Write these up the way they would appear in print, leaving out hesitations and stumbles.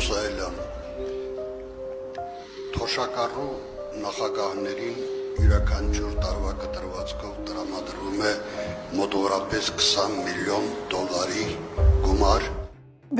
Մուսայելյան, թոշակառու նախագահներին յուրաքանչյուր տարվա կտրվածքով տրամադրվում է մոտավորապես 20 միլիոն դոլարի գումար։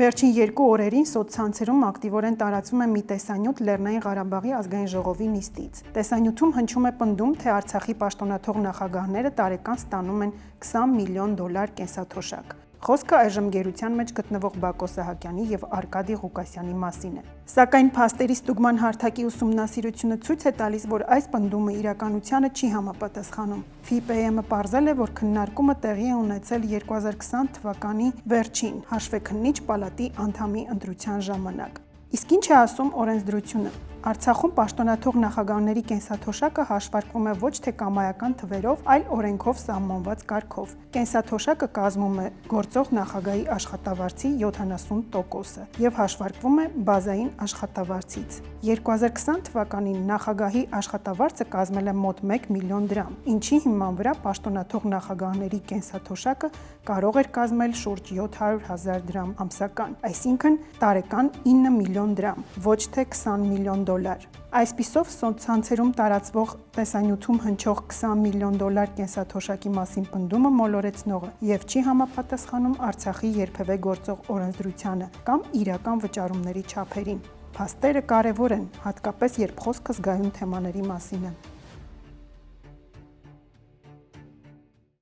Վերջին 2 օրերին սոցցանցերում ակտիվորեն տարածվում է մի տեսանյութ Լեռնային Ղարաբաղի ազգային ժողովի նիստից։ Տեսանյութում հնչում է պնդում, թե Արցախի պաշտոնաթող նախագահները տարեկան ստանում են 20 միլիոն դոլար կենսաթոշակ։ Խոսքը այժմ գերության մեջ գտնվող Բակո Սահակյանի եւ Արկադի Ղուկասյանի մասին է։ Սակայն փաստերի ստուգման հարթակի ուսումնասիրությունը ցույց է տալիս, որ այս պնդումը իրականությանը չի համապատասխանում։ FIPM-ը պարզել է, որ քննարկումը տեղի է ունեցել 2020 թվականի վերջին հաշվեկնիչ պալատի անդամի ընտրության ժամանակ։ Իսկ ինչ է ասում օրենսդրությունը։ Արցախում պաշտոնաթող նախագահների կենսաթոշակը հաշվարկվում է ոչ թե կամայական թվերով, այլ օրենքով սահմանված կարգով։ Կենսաթոշակը կազմում է գործող նախագահի աշխատավարձի 70%-ը եւ հաշվարկվում է բազային աշխատավարձից։ 2020 թվականին նախագահի աշխատավարձը կազմել է մոտ 1 միլիոն դրամ, ինչի հիման վրա պաշտոնաթող նախագահների կենսաթոշակը կարող էր կազմել շուրջ 700,000 դրամ ամսական, այսինքն տարեկան 9 միլիոն դրամ, ոչ թե 20 միլիոն դոլար։ Այսպիսով սոցցանցերում տարածվող տեսանյութում հնչող 20 միլիոն դոլար կենսաթոշակի մասին պնդումը մոլորեցնող է եւ չի համապատասխանում Արցախի երբևէ գործող օրենսդրությանը կամ իրական վճարումների չափերին։ Փաստերը կարևոր են, հատկապես երբ խոսքը զգայուն թեմաների մասին է։